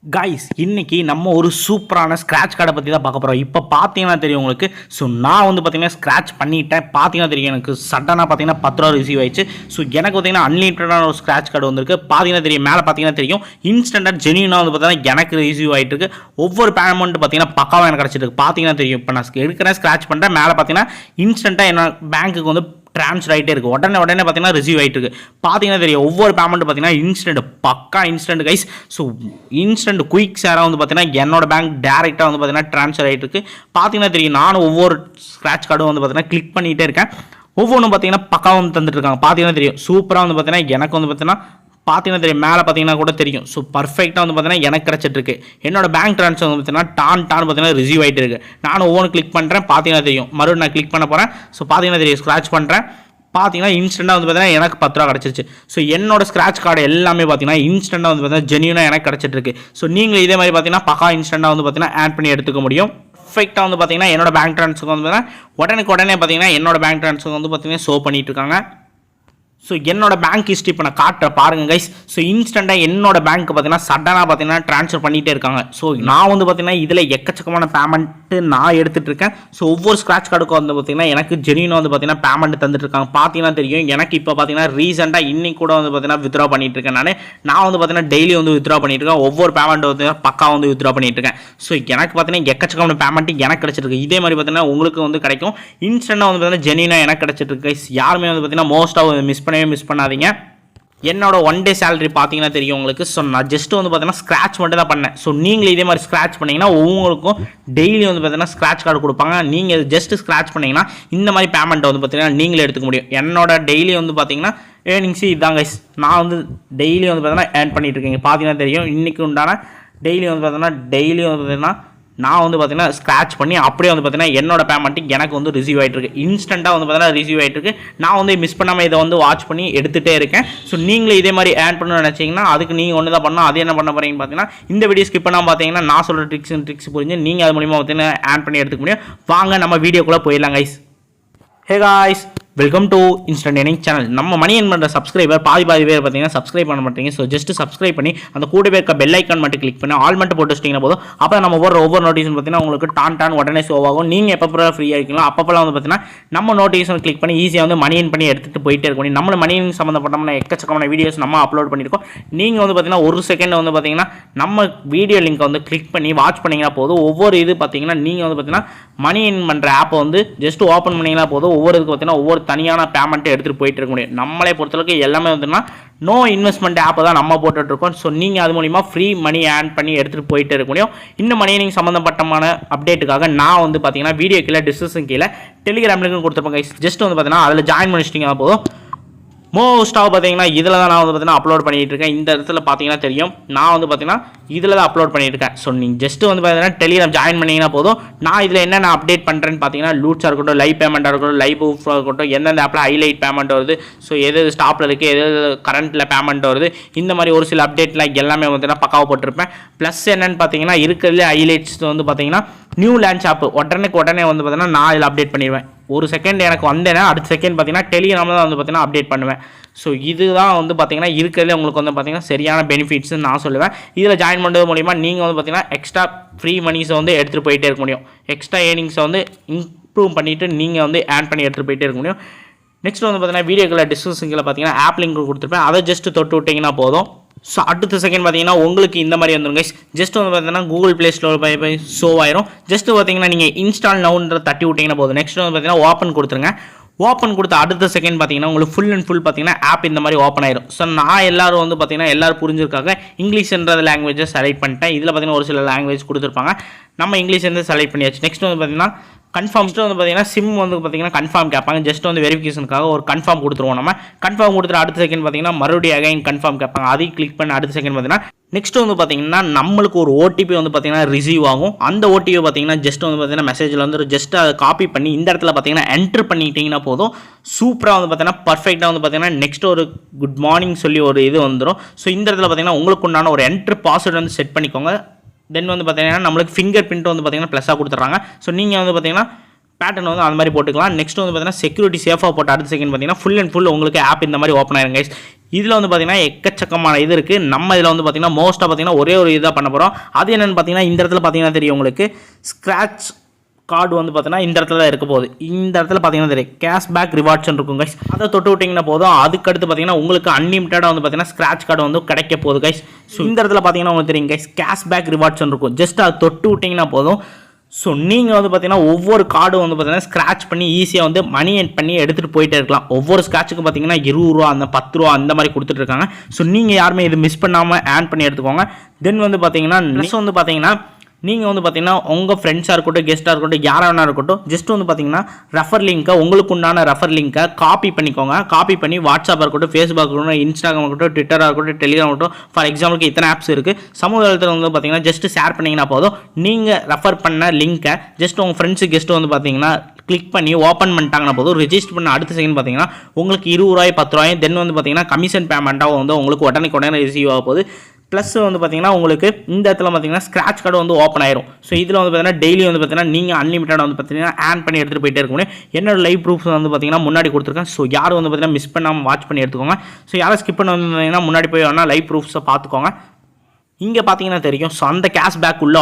Guys இன்னைக்கு நம்ம ஒரு சூப்பரான ஸ்க்ராட்ச் கார்டை பற்றி தான் பார்க்க போகிறோம். இப்போ பார்த்தீங்கன்னா தெரியும் உங்களுக்கு. ஸோ நான் வந்து பார்த்தீங்கன்னா ஸ்க்ராட்ச் பண்ணிட்டேன். பார்த்தீங்கன்னா தெரியும் எனக்கு சடனாக பார்த்தீங்கன்னா 10 ரூபா ரிசீவ் ஆயிடுச்சு. ஸோ எனக்கு பார்த்தீங்கன்னா அன்லிமிட்டடான ஒரு ஸ்க்ராட்ச் கார்டு வந்திருக்கு. பார்த்தீங்கன்னா தெரியும் மேலே பார்த்தீங்கன்னா தெரியும் இன்ஸ்டன்டாக ஜெனியூனாக வந்து பார்த்தீங்கன்னா எனக்கு ரிசீவ் ஆகிட்டு இருக்கு. ஒவ்வொரு பேமெண்ட் பார்த்தீங்கன்னா பக்காவாக எனக்கு கிடச்சிட்டு இருக்கு. பார்த்தீங்கன்னா தெரியும் இப்போ நான் எடுக்கிறேன் ஸ்க்ராட்ச் பண்ணுறேன். மேலே பார்த்தீங்கன்னா இன்ஸ்டன்ட்டாக என்ன பேங்க்குக்கு வந்து ட்ரான்ஸ்ஃபர் ஆகிட்டே இருக்குது. உடனே பார்த்தீங்கன்னா ரிசீவ் ஆகிட்டு இருக்கு. பார்த்தீங்கன்னா தெரியும் ஒவ்வொரு பேமெண்ட் பார்த்தீங்கன்னா இன்ஸ்டன்ட் பக்கா instant guys. So instant quick ஷேராக வந்து பார்த்தீங்கன்னா என்னோட பேங்க் டேரெக்டாக வந்து பார்த்தீங்கன்னா ட்ரான்ஸ்ஃபர் ஆகிட்டு இருக்கு. பார்த்தீங்கன்னா தெரியும் நானும் ஒவ்வொரு ஸ்க்ராட்ச் கார்டும் வந்து பார்த்தீங்கன்னா கிளிக் பண்ணிகிட்டே இருக்கேன். ஒவ்வொன்றும் பார்த்தீங்கன்னா பக்காவும் வந்து தந்துட்டு இருக்காங்க. பார்த்தீங்கன்னா தெரியும் சூப்பராக வந்து பார்த்தீங்கன்னா எனக்கு வந்து பார்த்தீங்கன்னா தெரியும் மேலே பார்த்தீங்கன்னா கூட தெரியும். ஸோ பர்ஃபெக்டாக வந்து பார்த்தீங்கன்னா எனக்கு கிடச்சிட்ருக்கு. என்னோட பேங்க் ட்ரான்ஸ்ஃபர் வந்து பார்த்தீங்கன்னா டான் பார்த்தீங்கன்னா ரிசீவ் ஆகிட்டு இருக்கு. நானும் ஒவ்வொன்று கிளிக் பண்ணுறேன். பார்த்தீங்கன்னா தெரியும் மறுபடியும் நான் கிளிக் பண்ண போகிறேன். ஸோ பார்த்தீங்கன்னா தெரியும் ஸ்க்ராட்ச் பண்ணுறேன். பார்த்தீங்கன்னா இன்ஸ்டன்ட்டாக வந்து பார்த்தீங்கன்னா எனக்கு 10 ரூபா கிடச்சிருச்சு. ஸோ என்னோட ஸ்க்ராட்ச் கார்டு எல்லாமே பார்த்தீங்கன்னா இன்ஸ்டன்ட்டாக வந்து பார்த்தீங்கன்னா ஜெனியூனாக எனக்கு கிடச்சிட்ருக்கு. ஸோ நீங்களும் இதே மாதிரி பார்த்தீங்கன்னா பக்கா இன்ஸ்டன்ட்டாக வந்து பார்த்தீங்கன்னா ஆட் பண்ணி எடுத்துக்க முடியும். பர்ஃபெக்டாக வந்து பார்த்தீங்கன்னா என்னோட பேங்க் ட்ரான்ஸ்ஃபர் வந்து பார்த்தீங்கன்னா உடனே பார்த்தீங்கன்னா என்னோட பேங்க் ட்ரான்ஸ்ஃபர் வந்து பார்த்தீங்கன்னா ஷோ பண்ணிட்டு இருக்காங்க. ஸோ என்னோட பேங்க் ஹிஸ்ட்ரி இப்போ நான் காட்டுறேன் பாருங்க கைஸ். ஸோ இன்ஸ்டண்ட்டாக என்னோட பேங்க் பார்த்தீங்கன்னா சடனாக பார்த்தீங்கன்னா ட்ரான்ஸ்ஃபர் பண்ணிகிட்டே இருக்காங்க. ஸோ நான் வந்து பார்த்தீங்கன்னா இதில் எக்கச்சக்கமான பேமெண்ட்டு நான் எடுத்துகிட்டு இருக்கேன். ஸோ ஒவ்வொரு ஸ்க்ராட்ச் கார்டுக்கும் வந்து பார்த்தீங்கன்னா எனக்கு ஜெனியூனாக வந்து பார்த்தீங்கன்னா பேமெண்ட் தந்துட்டு இருக்காங்க. பார்த்தீங்கன்னா தெரியும் எனக்கு இப்போ பார்த்தீங்கன்னா ரீசெண்டாக இன்னைக்கு கூட வந்து பார்த்தீங்கன்னா வித்ரா பண்ணிட்டு இருக்கேன். நான் வந்து பார்த்தீங்கன்னா டெய்லி வந்து வித்ரா பண்ணிட்டு இருக்கேன். ஒவ்வொரு பேமெண்ட் வந்து பக்கா வந்து வித்ரா பண்ணிட்டு இருக்கேன். ஸோ எனக்கு பார்த்தீங்கன்னா எக்கச்சக்கமான பேமெண்ட் எனக்கு கிடச்சிருக்கு. இதே மாதிரி பார்த்தீங்கன்னா உங்களுக்கு வந்து கிடைக்கும். இன்ஸ்டண்ட்டாக வந்து பார்த்தீங்கன்னா ஜெனியூனாக எனக்கு கிடச்சிட்டு யாருமே வந்து பார்த்தீங்கன்னா மோஸ்ட்டாக மிஸ் பண்ணாதீங்க. என்னோட 1 டே சேலரி பார்த்தீங்கன்னா தெரியும் உங்களுக்கு. ஸோ நான் ஜஸ்ட் வந்து பார்த்தீங்கன்னா ஸ்க்ராட்ச் மட்டும் தான் பண்ணேன். ஸோ நீங்களும் இதே மாதிரி ஸ்க்ராட்ச் பண்ணிங்கன்னா உங்களுக்கும் டெய்லி வந்து பார்த்தீங்கன்னா ஸ்க்ராட்ச் கார்டு கொடுப்பாங்க. நீங்கள் ஜஸ்ட் ஸ்க்ராட்ச் பண்ணிங்கன்னா இந்த மாதிரி பேமெண்ட்டை வந்து பார்த்தீங்கன்னா நீங்களே எடுத்துக்க முடியும். என்னோட டெய்லி வந்து பார்த்தீங்கன்னா ஏர்னிங்ஸு இதாங்க. நான் வந்து டெய்லி வந்து பார்த்தீங்கன்னா ஏர்ன் பண்ணிட்டு இருக்கேங்க. பார்த்தீங்கன்னா தெரியும் இன்றைக்கி உண்டான டெய்லி வந்து பார்த்தீங்கன்னா நான் வந்து பார்த்தீங்கன்னா ஸ்க்ராட்ச் பண்ணி அப்படியே வந்து பார்த்தீங்கன்னா என்னோட பேமெண்ட்டுக்கு எனக்கு வந்து ரிசீவ் ஆகிட்டு இருக்கு. இன்ஸ்டண்ட்டாக வந்து பார்த்தீங்கன்னா ரிசீவ் ஆகிட்டு இருக்கு. நான் வந்து மிஸ் பண்ணாமல் இதை வந்து வாட்ச் பண்ணி எடுத்துகிட்டே இருக்கேன். ஸோ நீங்களும் இதே மாதிரி ஏர்ன் பண்ணணும்னு நினச்சிங்கன்னா அதுக்கு நீங்கள் ஒன்று தான் பண்ணணும். அது என்ன பண்ண போகிறீங்கன்னு பார்த்தீங்கன்னா இந்த வீடியோ ஸ்கிப் பண்ணாமல் பார்த்தீங்கன்னா நான் சொல்கிற ட்ரிக்ஸ் புரிஞ்சு நீங்கள் அது மூலிமா பார்த்தீங்கன்னா ஏர்ன் பண்ணி எடுத்துக்க முடியும். வாங்க நம்ம வீடியோக்குள்ளே போயிடலாம் guys. Hey guys, welcome to instant earning channel. நம்ம மணி ஏர்ன் பண்ணுற சப்ஸ்கிரைபர் பாதி பேர் பார்த்தீங்கன்னா சப்ஸ்கிரைப் பண்ண மாட்டீங்க. ஸோ ஜஸ்ட் சப்ஸ்கிரைப் பண்ணி அந்த கூடவே இருக்க பெல் ஐக்கான் மட்டும் கிளிக் பண்ணி ஆல் மட்டும் போட்டு வச்சிட்டிங்கன்னா போதும். அப்போ நம்ம ஒவ்வொரு நோட்டிஃபிகேஷன் பார்த்தீங்கன்னா உங்களுக்கு டான் உடனே ஷோ ஆகும். நீங்கள் எப்போ ஃப்ரீயாக இருக்கீங்களோ அப்போலாம் வந்து பார்த்தீங்கன்னா நம்ம நோட்டிஃபிகேஷன் கிளிக் பண்ணி ஈஸியாக வந்து மணி ஏர்ன் பண்ணி எடுத்துகிட்டு போயிட்டே இருக்கணும். நம்ம மணி ஏர்னிங் சம்மந்தப்பட்ட எக்கச்சக்கமான வீடியோஸ் நம்ம அப்லோட் பண்ணியிருக்கோம். நீங்கள் வந்து பார்த்தீங்கன்னா ஒரு செகண்ட் வந்து பார்த்தீங்கன்னா நம்ம வீடியோ லிங்க்கை வந்து கிளிக் பண்ணி வாட்ச் பண்ணிங்கன்னா போதும். ஒவ்வொரு இது பார்த்தீங்கன்னா நீங்கள் வந்து பார்த்தீங்கன்னா மணி ஏர்ன் பண்ணுற ஆப்பை வந்து ஜஸ்ட் ஓப்பன் பண்ணிங்கன்னா போதும். ஒவ்வொரு இதுக்கு பார்த்தீங்கன்னா ஒவ்வொரு தனியான பேமெண்ட் எடுத்துகிட்டு போயிட்டு இருக்க முடியும். நம்மளே பொறுத்தளவுக்கு எல்லாமே வந்துன்னா நோ இன்வெஸ்ட்மெண்ட் ஆப் தான் நம்ம போட்டுட்ருக்கோம். ஸோ நீங்கள் அது மூலிமா ஃப்ரீ மணி ஏர்ன் பண்ணி எடுத்துகிட்டு போயிட்டு இருக்க முடியும். இந்த மணி ஏர்னிங் சம்மந்தப்பட்டமான அப்டேட்டுக்காக நான் வந்து பார்த்தீங்கன்னா வீடியோ கீழே டிஸ்கிரிப்ஷன் கீழே டெலிகிராம் லிங்க் கொடுத்துருப்பேன். ஜஸ்ட் வந்து பார்த்தீங்கன்னா அதில் ஜாயின் பண்ணிச்சிட்டிங்கன்னா போதும். மோஸ்ட்டாக பார்த்தீங்கன்னா இதில் தான் நான் வந்து பார்த்தீங்கன்னா அப்லோட் பண்ணிகிட்டு இருக்கேன். இந்த இடத்துல பார்த்தீங்கன்னா தெரியும் நான் வந்து பார்த்தீங்கன்னா இதில் தான் அப்லோட் பண்ணிட்டு இருக்கேன். ஸோ நீங்கள் ஜஸ்ட் வந்து பார்த்தீங்கன்னா டெலிகிராம் ஜாயின் பண்ணிங்கன்னா போதும். நான் இதில் என்னென்ன அப்டேட் பண்ணுறேன்னு பார்த்தீங்கன்னா லூட்ஸாக இருக்கட்டும், லைவ் பேமெண்ட்டாக இருக்கட்டும், லைவ் ப்ரூஃபாக இருக்கட்டும், எந்தெந்த ஆப்பில் ஹைலைட் பேமெண்ட் வருது, ஸோ எது ஸ்டாப்பில் இருக்குது, எது கரண்ட்டில் பேமெண்ட் வருது, இந்த மாதிரி ஒரு சில அப்டேட்டில் எல்லாமே பார்த்தீங்கன்னா பக்காவாக போட்டிருப்பேன். ப்ளஸ் என்னென்னு பார்த்தீங்கன்னா இருக்கிறதுலே ஹைலைட்ஸ் வந்து பார்த்தீங்கன்னா நியூ லான்ச் ஆப் உடனே வந்து பார்த்தீங்கன்னா நான் இதில் அப்டேட் பண்ணிடுவேன். ஒரு செகண்ட் எனக்கு வந்தேன்னா அடுத்த செகண்ட் பார்த்தீங்கன்னா டெலிகிராமில் தான் வந்து பார்த்தீங்கன்னா அப்டேட் பண்ணுவேன். ஸோ இதுதான் வந்து பார்த்தீங்கன்னா இருக்கிறதுலே உங்களுக்கு வந்து பார்த்தீங்கன்னா சரியான பெனிஃபிட்ஸ்னு நான் சொல்லுவேன். இதில் ஜாயின் பண்ணுறது மூலிமா நீங்கள் வந்து பார்த்தீங்கன்னா எக்ஸ்ட்ரா ஃப்ரீ மணிஸை வந்து எடுத்துகிட்டு போயிட்டே இருக்க முடியும். எக்ஸ்ட்ரா ஏர்னிங்ஸை வந்து இம்ப்ரூவ் பண்ணிவிட்டு நீங்கள் வந்து ஏர்ன் பண்ணி எடுத்துகிட்டு போயிட்டே இருக்க முடியும். நெக்ஸ்ட் வந்து பார்த்தீங்கன்னா வீடியோக்களை டிஸ்கிரிப்ஷனில் பார்த்தீங்கன்னா ஆப் லிங்க் கொடுத்துருப்பேன். அதை ஜஸ்ட் தொட்டு விட்டிங்கன்னா போதும். ஸோ அடுத்த செகண்ட் பார்த்தீங்கன்னா உங்களுக்கு இந்த மாதிரி வந்துருங்க. ஜஸ்ட் வந்து பார்த்தீங்கன்னா கூகுள் ப்ளே ஸ்டோர் போய் ஷோ ஆயிரும். ஜஸ்ட் பார்த்தீங்கன்னா நீங்கள் இன்ஸ்டால் நவுன்ற தட்டி விட்டிங்கன்னா போதும். நெக்ஸ்ட் வந்து பார்த்தீங்கன்னா ஓப்பன் கொடுத்துருங்க. ஓப்பன் கொடுத்த அடுத்த செகண்ட் பார்த்தீங்கன்னா உங்களுக்கு ஃபுல் அண்ட் ஃபுல் பார்த்தீங்கன்னா ஆப் இந்த மாதிரி ஓப்பன் ஆயிரும். ஸோ நான் எல்லாரும் வந்து பார்த்தீங்கன்னா எல்லாரும் புரிஞ்சிருக்காங்க இங்கிலீஷ்ன்ற லாங்குவேஜை செலக்ட் பண்ணிட்டேன். இதில் பார்த்தீங்கன்னா ஒரு சில லாங்குவேஜ் கொடுத்துருப்பாங்க. நம்ம இங்கிலீஷ் வந்து செலக்ட் பண்ணியாச்சு. நெக்ஸ்ட் வந்து பார்த்தீங்கன்னா கன்ஃபார்ம் வந்து பார்த்தீங்கன்னா சிம் வந்து பார்த்தீங்கன்னா கன்ஃபார்ம் கேட்பாங்க. ஜஸ்ட் வந்து வெரிஃபிகேஷனுக்காக ஒரு கன்ஃபார்ம் கொடுத்துருவோம். நம்ம கன்ஃபார்ம் கொடுத்துட்டு அடுத்த செகண்ட் பார்த்தீங்கன்னா மறுபடியும் அகைன் கன்ஃபார்ம் கேட்பாங்க. அதையும் கிளிக் பண்ணி அடுத்த செகண்ட் பார்த்தீங்கன்னா நெக்ஸ்ட் வந்து பார்த்தீங்கன்னா நம்மளுக்கு ஒரு ஓடிபி வந்து பார்த்தீங்கன்னா ரிசீவ் ஆகும். அந்த ஓடிபி பார்த்தீங்கன்னா ஜஸ்ட் வந்து பார்த்தீங்கன்னா மெசேஜில் வந்து ஜஸ்ட் அதை காப்பி பண்ணி இந்த இடத்துல பார்த்தீங்கன்னா என்ட்ரு பண்ணிட்டீங்கன்னா போதும். சூப்பராக வந்து பார்த்தீங்கன்னா பர்ஃபெக்டாக வந்து பார்த்தீங்கன்னா நெக்ஸ்ட் ஒரு குட் மார்னிங் சொல்லி ஒரு இது வந்துடும். ஸோ இந்த இடத்துல பார்த்தீங்கன்னா உங்களுக்கு உண்டான ஒரு என்ட்ரு பாஸ்வேர்டு வந்து செட் பண்ணிக்கோங்க. தென் வந்து பார்த்தீங்கன்னா நம்மளுக்கு ஃபிங்கர் பிரிண்ட் வந்து பார்த்தீங்கன்னா ப்ளஸ்ஸாக கொடுத்துட்றாங்க. ஸோ நீங்கள் வந்து பார்த்தீங்கன்னா பேட்டர்ன் வந்து அந்த மாதிரி போட்டுக்கலாம். நெக்ஸ்ட் வந்து பார்த்தீங்கன்னா செக்யூரிட்டி சேஃபாக போட்டு அடுத்த செகண்ட் பார்த்தீங்கன்னா ஃபுல் அண்ட் ஃபுல் உங்களுக்கு ஆப் இந்த மாதிரி ஓப்பன் ஆயிருங்க கைஸ். இதில் வந்து பார்த்தீங்கன்னா எக்கச்சக்கமான இது இருக்குது. நம்ம இதில் வந்து பார்த்தீங்கன்னா மோஸ்ட்டாக பார்த்தீங்கன்னா ஒரே ஒரு இதாக பண்ண போகிறோம். அது என்னென்னு பார்த்தீங்கன்னா இந்த இடத்துல பார்த்தீங்கன்னா தெரியும் உங்களுக்கு ஸ்க்ராட்ச் கார்டு வந்து பார்த்தீங்கன்னா இந்த இடத்துல தான் இருக்க போகுது. இந்த இடத்துல பார்த்தீங்கன்னா தெரியும் கேஷ்பேக் ரிவார்ட்ஸ் இருக்கும் கைஸ். அதை தொட்டு விட்டிங்கன்னா போதும். அதுக்கடுத்து பார்த்தீங்கன்னா உங்களுக்கு அன்லிமிட்டடாக வந்து பார்த்தீங்கன்னா ஸ்க்ராட்ச் கார்டு வந்து கிடைக்க போகுது கைஸ். ஸோ இந்த இடத்துல பார்த்தீங்கன்னா உங்களுக்கு தெரியும் கைஸ் கேஷ்பேக் ரிவார்ட்ஸ் இருக்கும். ஜஸ்ட் அதை தொட்டு விட்டிங்கன்னா போதும். ஸோ நீங்கள் வந்து பார்த்தீங்கன்னா ஒவ்வொரு கார்டும் வந்து பார்த்தீங்கன்னா ஸ்க்ராட்ச் பண்ணி ஈஸியாக வந்து மணி எண்ட் பண்ணி எடுத்துகிட்டு போயிட்டே இருக்கலாம். ஒவ்வொரு ஸ்க்ராட்சுக்கும் பார்த்தீங்கன்னா 20 ரூபா அந்த 10 ரூபா அந்த மாதிரி கொடுத்துட்ருக்காங்க. ஸோ நீங்கள் யாருமே இது மிஸ் பண்ணாமல் ஆன் பண்ணி எடுத்துக்கோங்க. தென் வந்து பார்த்தீங்கன்னா நெக்ஸ்ட் வந்து பார்த்தீங்கன்னா நீங்கள் வந்து பார்த்தீங்கன்னா உங்கள் ஃப்ரெண்ட்ஸாக இருக்கட்டும் கெஸ்ட்டாக இருக்கட்டும் யாராக வேணா இருக்கட்டும் ஜஸ்ட் வந்து பார்த்தீங்கன்னா ரெஃபர் லிங்க்கை உங்களுக்கு உண்டான ரெஃபர் லிங்க்கை காப்பி பண்ணிக்கோங்க. காப்பி பண்ணி வாட்ஸ்அப் இருக்கட்டும் ஃபேஸ்புக் இருக்கட்டும் இன்ஸ்டாகிராம் இருக்கட்டும் ட்விட்டராக இருக்கட்டும் டெலிகிராம் இருக்கட்டும் ஃபார் எக்ஸாம்பிளுக்கு இத்தனை ஆப்ஸ் இருக்குது. சமூக வலைத்தளத்தில் வந்து பார்த்தீங்கன்னா ஜஸ்ட் ஷேர் பண்ணிங்கன்னா போதும். நீங்கள் ரெஃபர் பண்ண லிங்க்கை ஜஸ்ட் உங்கள் ஃப்ரெண்ட்ஸு கெஸ்ட்டு வந்து பார்த்தீங்கன்னா கிளிக் பண்ணி ஓப்பன் பண்ணிட்டாங்கன்னா போதும். ரெஜிஸ்டர் பண்ண அடுத்த செகண்ட் பார்த்தீங்கன்னா உங்களுக்கு 20 ரூபாய் 10 ரூபாய் தென் வந்து பார்த்தீங்கன்னா கமிஷன் பேமெண்ட்டாக வந்து உங்களுக்கு உடனே ரிசீவ் ஆக போகுது. ப்ளஸ் வந்து பார்த்தீங்கன்னா உங்களுக்கு இந்த இடத்துல பார்த்தீங்கன்னா ஸ்க்ராட்ச் கார்டு வந்து ஓப்பன் ஆயிரும். ஸோ இதில் வந்து பார்த்தீங்கன்னா டெய்லி வந்து பார்த்தீங்கன்னா நீங்கள் அன்லிமிட்டட் வந்து பார்த்தீங்கன்னா ஆன் பண்ணி எடுத்துகிட்டு போயிட்டே இருக்க முடியும். என்னோட லைவ் ப்ரூஃப்ஸ் வந்து பார்த்தீங்கன்னா முன்னாடி கொடுத்துருக்கேன். ஸோ யாரும் வந்து பார்த்தீங்கன்னா மிஸ் பண்ணாமல் வாட்ச் பண்ணி எடுத்துக்கோங்க. ஸோ யாரும் ஸ்கிப் பண்ண வந்தீங்கன்னா முன்னாடி போய் வேணால் லைவ் ப்ரூஃப்ஸை பார்த்துக்கோங்க. இங்கே பார்த்தீங்கன்னா தெரியும். ஸோ அந்த கேஷ்பேக் உள்ள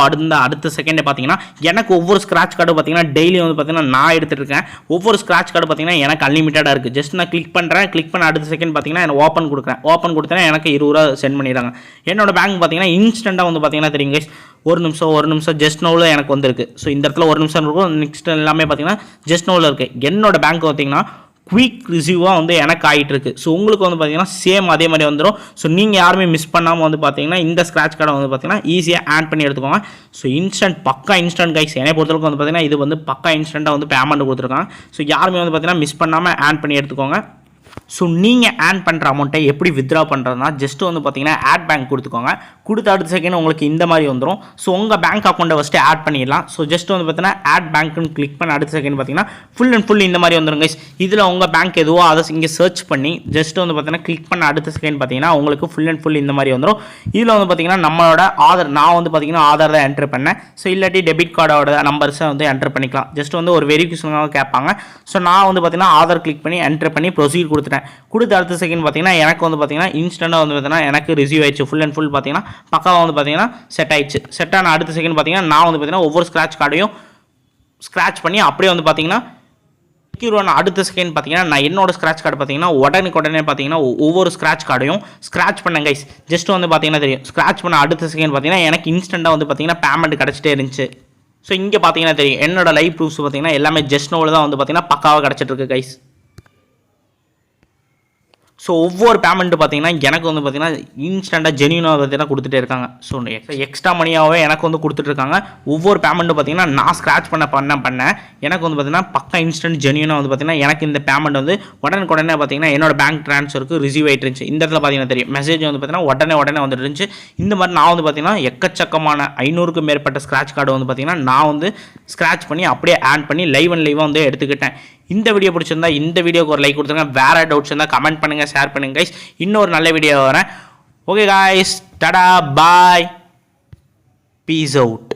அடுத்த செகண்டே பார்த்தீங்கன்னா எனக்கு ஒவ்வொரு ஸ்க்ராட்ச் கார்டு பார்த்தீங்கன்னா டெய்லி வந்து பார்த்தீங்கன்னா நான் எடுத்துகிட்டு இருக்கேன். ஒவ்வொரு ஸ்க்ராட்ச் கார்டு பார்த்தீங்கன்னா எனக்கு அன்லிமிட்டடாக இருக்குது. ஜஸ்ட் நான் கிளிக் பண்ணுறேன். கிளிக் பண்ண அடுத்த செகண்ட் பார்த்தீங்கன்னா எனக்கு ஓப்பன் கொடுக்குறேன். ஓப்பன் கொடுத்தேன்னா எனக்கு 20 ரூபா சென்ட் பண்ணிடுறாங்க. என்னோட பேங்க் பார்த்தீங்கன்னா இன்ஸ்டண்ட்டாக வந்து பார்த்தீங்கன்னா தெரியும் கைஸ். ஒரு நிமிஷம் ஜஸ்ட் நோவில் எனக்கு வந்துருக்கு. ஸோ இந்த இடத்துல ஒரு நிமிஷம் இருக்கும். நெக்ஸ்ட் எல்லாமே பார்த்தீங்கன்னா ஜஸ்ட் நோவில் இருக்குது. என்னோட பேங்க் பார்த்தீங்கன்னா குயிக் ரிசீவாக வந்து எனக்கு ஆகிட்டு இருக்கு. ஸோ உங்களுக்கு வந்து பார்த்தீங்கன்னா சேம் அதே மாதிரி வந்துடும். ஸோ நீங்கள் யாருமே மிஸ் பண்ணாமல் வந்து பார்த்தீங்கன்னா இந்த ஸ்க்ராட்ச் கார்டை வந்து பார்த்தீங்கன்னா ஈஸியாக ஆட் பண்ணி எடுத்துக்கோங்க. ஸோ பக்கா இன்ஸ்டன்ட் கைஸ். என்னை பொறுத்தவரைக்கும் வந்து பார்த்தீங்கன்னா இது வந்து பக்கா இன்ஸ்டண்ட்டாக வந்து பேமெண்ட் கொடுத்துருக்காங்க. ஸோ யாருமே வந்து பார்த்தீங்கன்னா மிஸ் பண்ணாமல் ஆட் பண்ணி எடுத்துக்கோங்க. ஸோ நீங்கள் ஆட் பண்ணுற அமௌண்ட்டை எப்படி வித்ட்ரா பண்ணுறதுனா ஜஸ்ட் வந்து பார்த்தீங்கன்னா ஆட் பேங்க் கொடுத்துக்கோங்க. கொடுத்த அடுத்த செகண்ட் உங்களுக்கு இந்த மாதிரி வந்துடும். ஸோ உங்கள் பேங்க் அக்கௌண்ட்டை ஃபஸ்ட்டு ஆட் பண்ணிடலாம். ஸோ ஜஸ்ட் வந்து பார்த்தீங்கன்னா ஆட் பேங்க்னு கிளிக் பண்ண அடுத்த செகண்ட் பார்த்தீங்கன்னா ஃபுல் அண்ட் ஃபுல் இந்த மாதிரி வந்துடும் கைஸ். இதில் உங்கள் பேங்க் எதுவோ அதை இங்கே சர்ச் பண்ணி ஜஸ்ட் வந்து பார்த்தீங்கன்னா கிளிக் பண்ண அடுத்த செகண்ட் பார்த்தீங்கன்னா உங்களுக்கு ஃபுல் அண்ட் ஃபுல் இந்த மாதிரி வந்துடும். இதில் வந்து பார்த்தீங்கன்னா நம்மளோட ஆதார் நான் வந்து பார்த்தீங்கன்னா ஆதார் தான் என்ட்ரு பண்ணேன். ஸோ இல்லாட்டி டெபிட் கார்டோட நம்பர்ஸை வந்து என்ட்ரு பண்ணிக்கலாம். ஜஸ்ட் வந்து ஒரு வெரிஃபிகேஷனாக கேட்பாங்க. ஸோ நான் வந்து பார்த்தீங்கன்னா ஆதார் கிளிக் பண்ணி என்ட்ரு பண்ணி ப்ரொசீட் கொடுத்துட்டேன். கொடுத்த அடுத்த செகண்ட் பார்த்தீங்கன்னா எனக்கு வந்து பார்த்தீங்கன்னா இன்ஸ்டன்ட்டாக வந்து பார்த்தீங்கன்னா எனக்கு ரிசீவ் ஆயிடுச்சு. ஃபுல் அண்ட் ஃபுல் பார்த்தீங்கன்னா பக்காவாக வந்து பார்த்தீங்கன்னா செட் ஆயிடுச்சு. செட் ஆன அடுத்த செகண்ட் பார்த்தீங்கன்னா நான் வந்து பார்த்தீங்கன்னா ஒவ்வொரு ஸ்க்ராட்ச் கார்டையும் ஸ்க்ராட்ச் பண்ணி அப்படியே வந்து பார்த்தீங்கன்னா அடுத்த செகண்ட் பார்த்தீங்கன்னா நான் என்னோட ஸ்க்ராட்ச் கார்டு பார்த்தீங்கன்னா உடனே பார்த்தீங்கன்னா ஒவ்வொரு ஸ்க்ராட்ச் கார்டையும் ஸ்க்ராட்ச் பண்ணேன் கைஸ். ஜஸ்ட் வந்து பார்த்தீங்கன்னா தெரியும் ஸ்க்ராட்ச் பண்ண அடுத்த செகண்ட் பார்த்தீங்கன்னா எனக்கு இன்ஸ்டண்ட்டாக வந்து பார்த்தீங்கன்னா பேமெண்ட் கிடச்சிட்டே இருந்துச்சு. ஸோ இங்கே பார்த்தீங்கன்னா தெரியும் என்னோட லைவ் ப்ரூஃப்ஸ் பார்த்தீங்கன்னா எல்லாமே ஜஸ்ட் நோவில் தான் வந்து பார்த்தீங்கன்னா பக்காவாக கிடச்சிட்டு இருக்கு கைஸ். ஸோ ஒவ்வொரு பேமெண்ட்டு பார்த்தீங்கன்னா எனக்கு வந்து பார்த்தீங்கன்னா இன்ஸ்டண்ட்டாக ஜென்யூனாக பார்த்தீங்கன்னா கொடுத்துட்டே இருக்காங்க. ஸோ எக்ஸ்ட்ரா மணியாகவே எனக்கு வந்து கொடுத்துட்ருக்காங்க. ஒவ்வொரு பேமெண்ட்டு பார்த்தீங்கன்னா நான் ஸ்க்ராட்ச் பண்ண எனக்கு வந்து பார்த்தீங்கன்னா பக்கா இன்ஸ்டன்ட் ஜென்யூனாக வந்து பார்த்தீங்கன்னா எனக்கு இந்த பேமெண்ட் வந்து உடனே பார்த்தீங்கன்னா என்னோட பேங்க் ட்ரான்ஸ்ஃபருக்கு ரிசீவ் ஆகிட்டு இருந்துச்சு. இந்த இடத்துல பார்த்தீங்கன்னா தெரியும் மெசேஜ் வந்து பார்த்தீங்கன்னா உடனே வந்துட்டு இருந்துச்சு. இந்த மாதிரி நான் வந்து பார்த்தீங்கன்னா எக்கச்சக்கமான 500க்கும் மேற்பட்ட ஸ்க்ராட்ச் கார்டு வந்து பார்த்தீங்கன்னா நான் வந்து ஸ்க்ராட்ச் பண்ணி அப்படியே ஆட் பண்ணி லைவாக வந்து எடுத்துக்கிட்டேன். இந்த வீடியோ பிடிச்சிருந்தா இந்த வீடியோக்கு ஒரு லைக் கொடுத்துருங்க. வேறு டவுட்ஸ் இருந்தால் கமெண்ட் பண்ணுங்கள், ஷேர் பண்ணுங்கள் கைஸ். இன்னொரு நல்ல வீடியோ வரேன். ஓகே கைஸ், டாடா பாய், பீஸ் அவுட்.